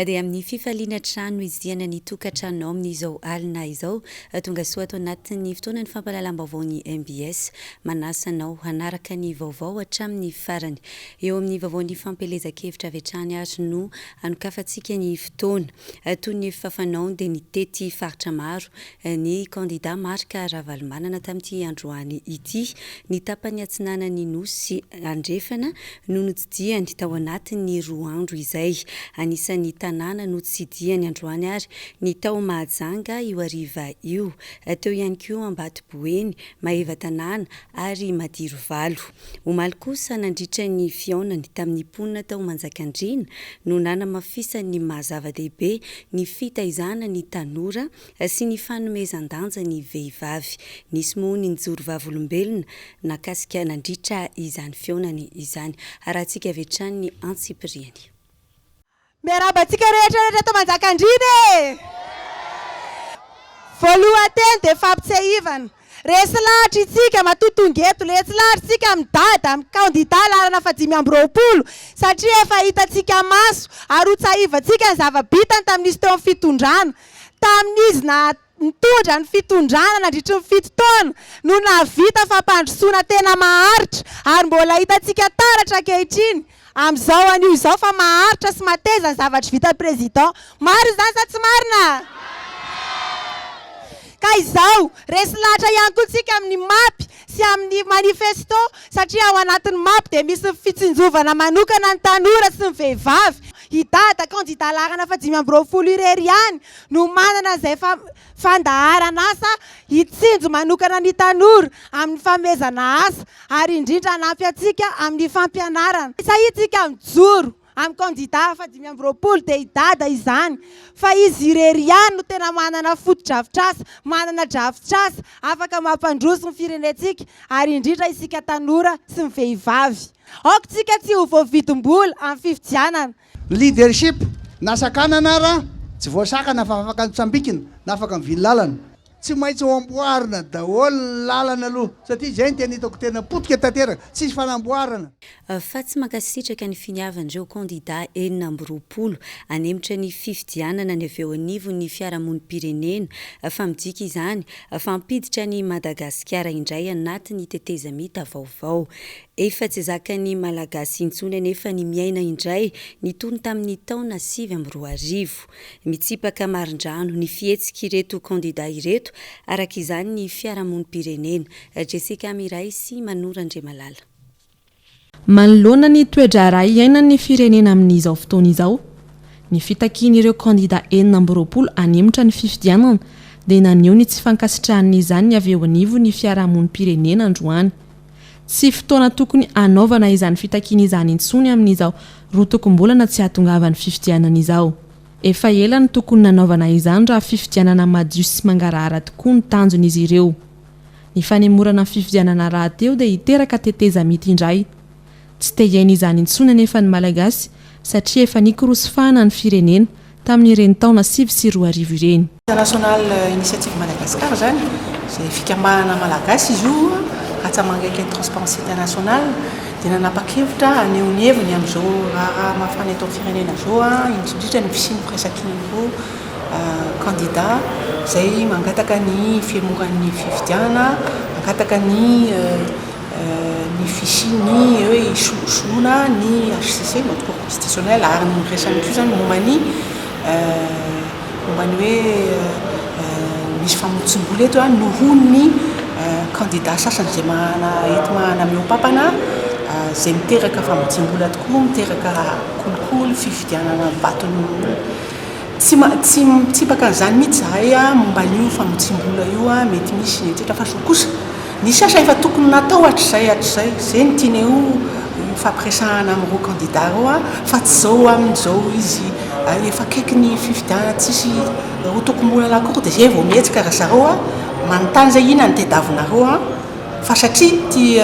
dia amin'ny fifaliana trano izidiana ny tokantrano amin'izao alina izao tonga soa ato anatin'ny fotoana ny fampalalam-baovao ny MBS manasanao hanaraka ny vaovao hatramin'ny farany. Eo amin'ny vaovaon'ny fampelezan-kevitra avy hatrany ary no anokafantsika ny fotoana toy ny fafanao dia ny tety faritra maro ny kandida marika Ravalomanana tamin'ity androany ity ny tapany atsinanany nosy andrefana no notsidiany tao anatin'ny roa andro izay anisan'ny tanàna no tsidiany androany ary ny tao Mahajanga io ariva io teo ihany koa Ambatoboeny Maheva tanàna ary Madirovalo. Omaly kosa nandritra ny fiaonany tamin'ny ponina tao Manjakandriana no nanamafisany mahazava-dehibe ny fitaizana ny tanora sy ny fanomezan-danja ny vehivavy. Nisy moa ny nijoro vavolombelona nakasika nandritra izany fiaonany izany. Arahantsika avy hatrany ny Antsipiriany. Miarabantsika rehetra eto Manjakandriana e! Voalohan-teny dia fampisehoivana. Resy lahatra itsika matotongeto, resy lahatra itsika midada amin'ny kandida lalana fa 520 satria efa hitantsika maso ary hotsahivantsika ny zava-bitany tamin'izy teo amin'ny fitondrana. Tamin'izy nitondra ny fitondrana nandritra ny 7 taona no nahavita fampandrosoana tena maharitra ary mbola hitantsika taratra ankehitriny. Amin'izao anio izao fa maharitra sy mateza ny zavatra vita président. Maro izany sa tsy marina? Ka izao resy lahatra ihany koa tsika amin'ny mapy sy amin'ny manifesto satria ao anatin'ny mapy dia misy fitsinjovana manokana ny tanora sy ny vehivavy. Hidada kandida lalana fa 520 irery ihany no manana izay fandaharana asa hitsinjo manokana ny tanora amin'ny famezana asa ary indrindra hanampy antsika amin'ny fampianarana. Sahitsika mijoro amin'ny kandida fa 520 dia hidada izany fa izy irery ihany no tena manana foto-drafitrasa, manana drafitrasa afaka mampandroso ny firenetsika ary indrindra isika tanora sy ny vehivavy. Aoka tsy ho voavidim-bola amin'ny fifidianana. Leadership nasakanana raha tsy voasakana fa afaka nitsambikina na afaka mivily lalana. Tsy maintsy ho amboarina daholo ny lalana aloha satria izay ny tena hitako tena potika tanteraka tsisy fanamboarana. Fa tsy mankasitraka ny finiavan'ireo kandida 420 anemitra ny fifidianana ny avy eo anivon'ny fiarahamonim-pirenena fa midika izany fampiditra ny Madagasikara indray anatin'ny tetezamita vaovao. Efa tsy zakany malagasy intsony anefa ny miaina indray nitony tamin'ny taona 2020. Mitsipaka marindrano ny fihetsika ireto kandida ireto araka izany ny fiarahamonim-pirenena. Jessica Miray sy Manora Andriamalala. Manoloana ny toetra iray iainan'ny firenena amin'izao fotoana izao. Ny fitakian'ireo kandida 420 anemitra ny fifidianana dia naneho ny tsy fankasitrahan'izany ny avy eo anivon'ny fiarahamonim-pirenena androany. Tsy fotoana tokony anaovana izany fitakiana izany intsony amin'izao roa tokom-bolana tsy hahatongavan'ny fifidianana izao. Efa ela ny tokony nanaovana izany raha fifidianana madio sy mangarahara tokoa ny tanjon'izy ireo. Ny fanemorana fifidianana raha teo dia hiteraka tetezamita indray. Tsy te hiaina izany intsony anefa ny malagasy satria efa nikorosofahana ny firenena tamin'ireny taona 2020 ireny. International Initiative Madagascar zany izay fikambanana malagasy izy io atsamangaiky ny transparence internationale dia nanapa-kevitra aneho ny heviny amin'izao raha mafana eto amin'ny firenena zao indrindra ny fisian'ny firaisan-kin'ireo kandida izay mangataka ny fiemoran'ny fifidianana, mangataka ny fisiany hoe isoloana ny HCC notre cour constitutionnel ary ny resany koa zany mombany hoe misy famotsim-bola eto nohon'ny kandida sasany izay mahana mihoapapana izay miteraka famotsim-bola tokoa, miteraka kolikoly fifidianana vatony. Tsy mitsipaka an'izany mihitsy zahay momba an'io famotsim-bola io mety misy etretra fa so kosa ny sasa efa tokony natao hatr'izay izay ny tiana io fampiresahana amin'ireo kandida reo fa tsy zao amin'izao izy efa akaiky ny fifidianana tsisy ho tokom-bola lakory dia zay vao mihetsika raha zareo manontany zay ina ny tediavinareo fa satria ty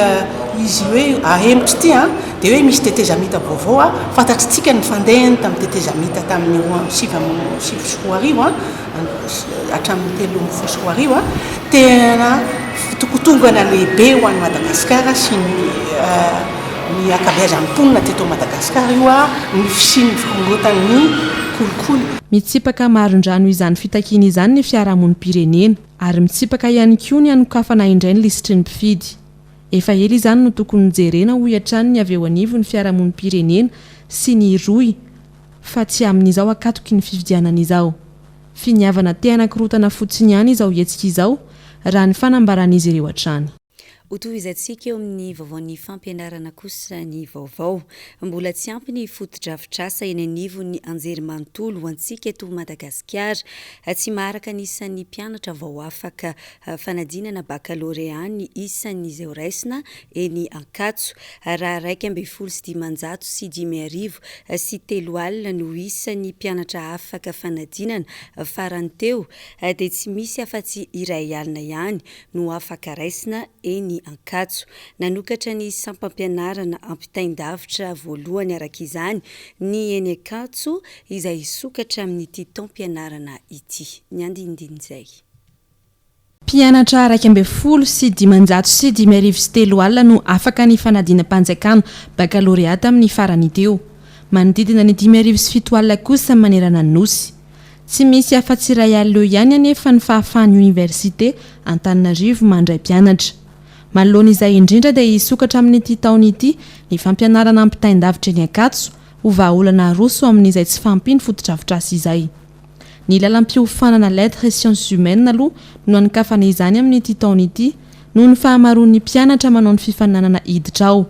izy hoe ahemitra ity dia hoe misy tetezamita vaovao fantatritsika ny fandehany tamin'ny tetezamita tamin'ny 7 hatramin'ny 3 tena fitokotongana lehibe ho an'ny Madagasikara sy ny ny akabeazan'ny mponina teto Madagasikara io a ny fisiny fikongotan'ny kolikoly. Mitsipaka maron-drano izany fitakiana izany ny fiarahamonim-pirenena ary mitsipaka ihany koa ny anokafana indray ny lisitry ny mpifidy. Efa ela izany no tokony jerena ho hatrany ny avy eo anivo ny fiarahamonim-pirenena sy ny roy fa tsy amin'izao akatoky ny fifidianana izao. Finiavana te anakirotana fotsiny ihany izao hetsika izao raha ny fanambaran'izy ireo hatrany. Hotohizantsika eo amin'ny vaovaon'ny fampianarana kosa ny vaovao. Mbola tsy ampy ny foto-drafitrasa eny anivo ny anjerimanontolo ho antsika eto Madagasikara. Tsy maharaka ny isan'ny mpianatra vao afaka fanadinana baccalauréat ny isan'izay raisina eny Ankatso. Raha 1,700 sy 5,000 sy 3 alina no isan'ny mpianatra afaka fanadinana farany teo dia tsy misy afa-tsy iray alina ihany no afaka raisina eny Ankatso. Nanokatra ny sampam-pianarana ampitain-davitra voalohany araka izany ny eny Ankatso izay sokatra amin'ny ity taom-pianarana ity. Ny andinindinizay. Mpianatra 1,700 sy 5,000 alina no afaka ny fanadinam-panjakana baccalauréat amin'ny farany teo. Manodidina ny 5,7 alina kosa manerana ny nosy. Tsy misy afa-tsy iray alina eo ihany anefa ny fahafahan'ny université Antananarivo mandray mpianatra. Manoloana izay indrindra dia hisokatra amin'ity taona ity ny fampianarana ampitain-davitra eny Ankatso ho vahaolana roso amin'izay tsy fampiny foto-drafitrasa izay. Ny lalam-piofanana lettres et sciences humaines aloha no anikafana izany amin'ity taona ity noho ny fahamaroan'ny mpianatra manao ny fifaninanana hiditra ao.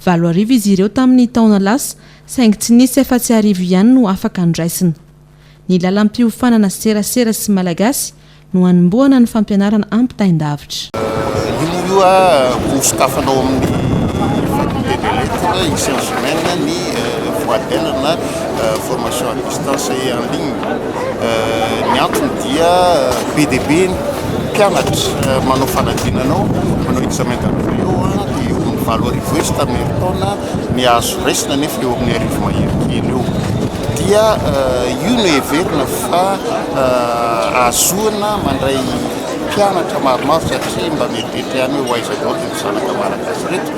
7 izy ireo tamin'ny taona lasa saingy tsy nisy afa-tsy arivo ihany no afaka andraisina. Ny lalam-piofanana serasera sy malagasy no anombohana ny fampianarana ampitain-davitra. Io sokafanao amin'ny faculté des lettres et sciences humaines ny voadelana formation à distance et en ligne. Ny antony dia BDB mpianatra manao fanadinanao manao examen d'entrée eo dia eo amin'ny 7 arivo tamin'ny herintaona ny azo raisina nefa eo amin'ny 1 arivo mahery eo. Dia io no heverina fa azoana mandray mpianatra maromaro satria mba metety ihany hoe aiza daholo ny zanaka malagasy reto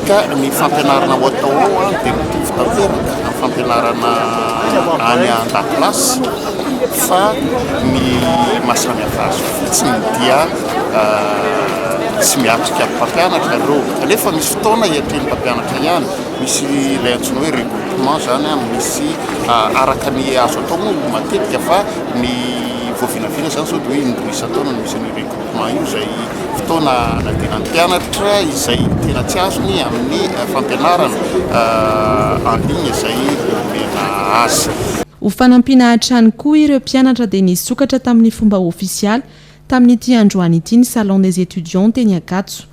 ka ny fampianarana ho atao ao dia mitovy tanteraka amin'ny fampianarana any an-dakilasy fa ny mahasamihafa azy fotsiny dia tsy miatrika mpampianatra ireo kanefa misy fotoana hiatreny mpampianatra ihany misy ilay antsoina hoe regroupement zany misy araka ny azo atao moa matetika fa ny voavinavina zany sao dia hoe indroy isan-taona no misy ny regroupement io izay fotoana natenan'ny mpianatra izay tena tsy azony amin'ny fampianarana en ligne izay omena azy. Ho fanampiana hatrany koa ireo mpianatra dia nisokatra tamin'ny fomba ofisialy tamin'ity androany ity ny salon des étudiants teny Ankatso.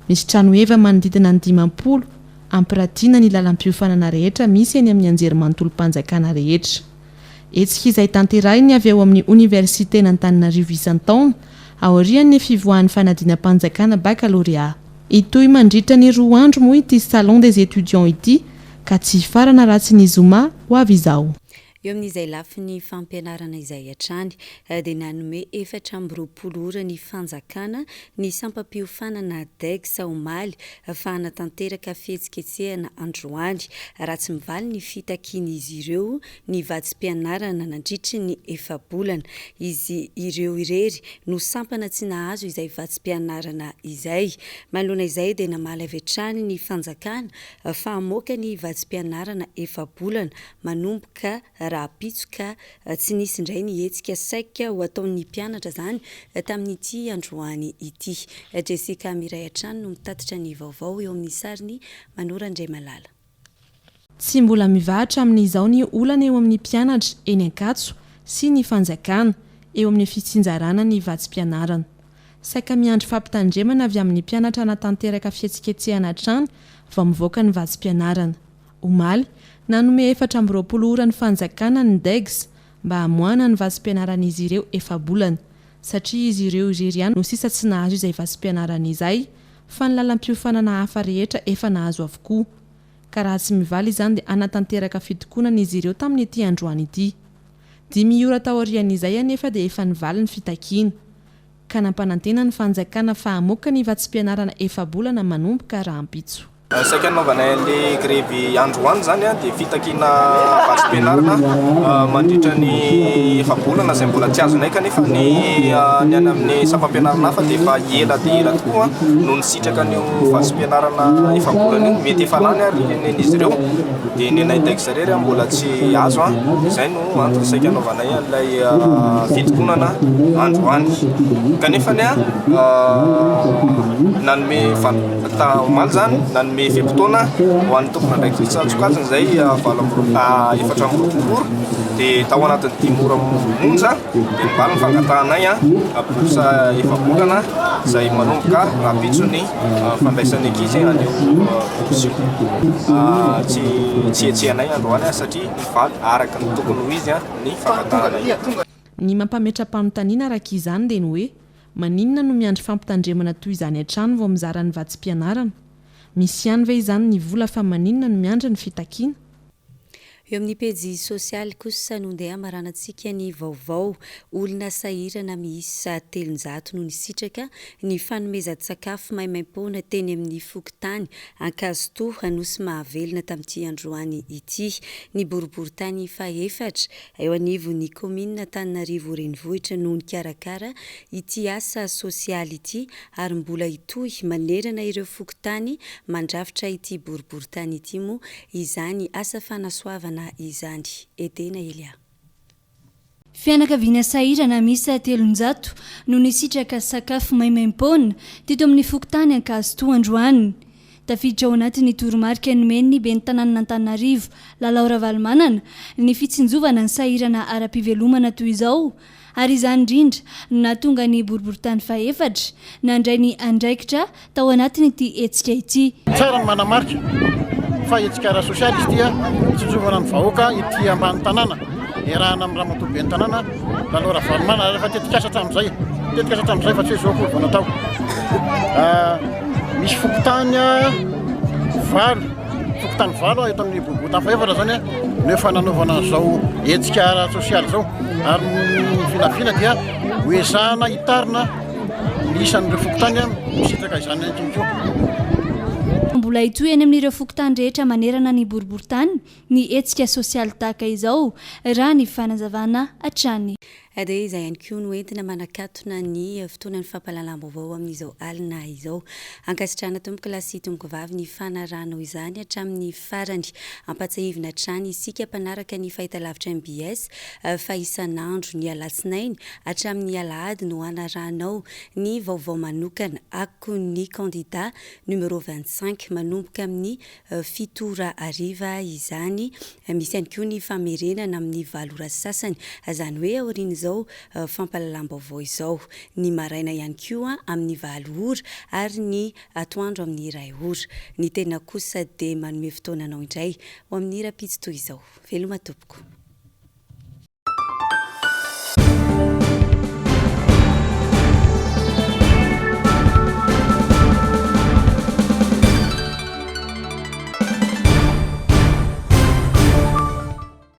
Misy trano eva manodidina ny 50 ampiratiana ny lalam-piofanana rehetra misy eny amin'ny anjerimanontolo-panjakana rehetra. Etsika izay tanterahiny avy eo amin'ny université n'Antananarivo isan-taona aorian'ny fivoahan'ny fanadinam-panjakana baccalauréat. Itoy mandritra ny 2 andro moa ity salon des étudiants ity ka tsy farana raha tsy nizoma ho avy izao. Eo amin'izay lafy ny fampianarana izay hatrany dia nanome 420 ora ny fanjakana ny sampam-piofanana DEG omaly fanatanteraka fihetsiketsehana androany raha tsy mivaly ny fitakiana izy ireo ny vadim-pianarana nandritry ny 4 bolana. Izy ireo irery no sampana tsy nahazo izay vadim-pianarana izay. Manoloana izay dia namaly avy hatrany ny fanjakana fa hamoaka ny vadim-pianarana 4 bolana manomboka raha pitsoka tsy nisy indray ny hetsika saika ho ataon'ny mpianatra zany tamin'ity androany ity. Jessica Miray Atrano no mitatitra ny vaovao eo amin'ny sariny Manora Andray Malala. Tsy mbola mivahatra amin'izao ny olana eo amin'ny mpianatra eny Ankatso sy ny fanjakana eo amin'ny fitsinjarana ny vadim-pianarana. Saika miandry fampitandremana avy amin'ny mpianatra anatanteraka fihetsiketsehana trano vao mivoaka ny vadim-pianarana. Omaly nanome 420 ora ny fanjakana ny DEGS mba hamoana ny vadim-pianaran'izy ireo 4 bolana satria izy ireo irery no sisa tsy nahazo izay vadim-pianarana izay fa ny lalam-piofanana hafa rehetra efa nahazo avokoa. Ka raha tsy mivaly izany dia anatanteraka fitokonana izy ireo tamin'ity androany ity. 10 ora taorian'izay anefa dia efa nivaly ny fitakiana ka nampanantena ny fanjakana fa hamoaka ny vadim-pianarana 4 bolana manomboka raha ampitso. saika anaovanay le grevy androany zany a dia fitakina vasom-pianarana mandritra ny efabolana izay mbola tsy azonay kanefa ny any amin'ny safam-pianarana hafa dia efa ela dia ela tokoa no nisitraka an'io vasom-pianarana efabolana io mety efa lany ary nen'izy ireo dia ny nahitaiko zareo ry mbola tsy azo a izay no antony saika anaovanay an'ilay fitokonana androany kanefany a nanome omaly zany nanome fem-potoana ho an'ny tompona ndraiky fitsajokajiny izay efatra amby roapolo dia tao anatin'ny 10 ora monja dia nivaly ny fangatahanay a bosa efabolana izay manomboka rapitso ny fandraisan'ny ankizy anio borsio tsy etsehanay androany a satria nivaly araka ny tokony ho izy a ny fangatahanay. Ny mampametra-panontaniana araka izany dia ny hoe maninona no miandry fampitandremana toy izany hatrany vao mizara ny vatsim-pianarana. Misy ihany ve izany ny vola fa maninona no miandry ny fitakiana? Eo amin'ny pejy sosialy kosa nondeha maranantsika ny vaovao olona sahirana miisa 300 no nisitraka ny fanomezan-tsakafo maimaim-poana teny amin'ny fokontany Ankazotoa Nosy Mahavelona tamin'ity androany ity ny boriboritany faefatra eo anivon'ny komina Antananarivo renivohitra no nikarakara ity asa sosialy ity ary mbola itohy manerana ireo fokontany mandrafitra ity boriboritany ity moa izany asa fanasoavana izany edena Elia. Fianakaviana sahirana miisa 300 no nisitraka sakafo maimaim-poana teto amin'ny fokontany Ankazotoa androany. Tafiditra ao anatin'ny toromarika nomeny ben'ny tanàna Antananarivo Lalao Ravalomanana ny fitsinjovana ny sahirana ara-pivelomana toy izao ary izany indrindra no nahatonga ny boriboritany faefatra nandray ny andraikitra tao anatiny ity hetsika ity. Tsara ny manamarika fa hetsika ara-sosialy izy tia fitsinjovana ny vahoaka ity ambany tanàna erahana amin'ny ramatoa ben'ny tanàna Lalao Ravalomanana rehefa tetika asa hatramin'izay fa tsy hoe zao akory vao natao. Misy fokotany valo eto amin'ny boriboritany faefatra zany no efa nanaovana zao hetsika ara-sosialy zao ary ny vinavina dia hoezahana hitarina ny isan'ireo fokotany misitraka izany ankiniko. Mbola itoy eny amin'ireo fokontany rehetra manerana ny boriboritany ny hetsika sosialy tahaka izao raha ny fanazavana hatrany. Dia izay ihany koa no entina manakatona ny fotoanan'ny fampahalalam-baovao amin'izao alina izao. Ankasitrahana tomboka lasy tomboka vavy ny fanarahana izany hatramin'ny farany ampatsahivina hatrany isika mpanaraka ny fahitalavitra MBS fa isan'andro ny alatsinainy hatramin'ny alahady no anarahanao ny vaovao manokana ako ny kandida numéro 25 manomboka amin'ny 7:00 izany. Misy ihany koa ny famerenana amin'ny 7 ora sasany izany hoe aorian'izao fampahalalam-baovao izao ny maraina ihany koa amin'ny 4 ora ary ny atoandro amin'ny 2 ora. Ny tena kosa dia manome fotoananao indray ho amin'ny rapitsy toy izao. Veloma tompoko.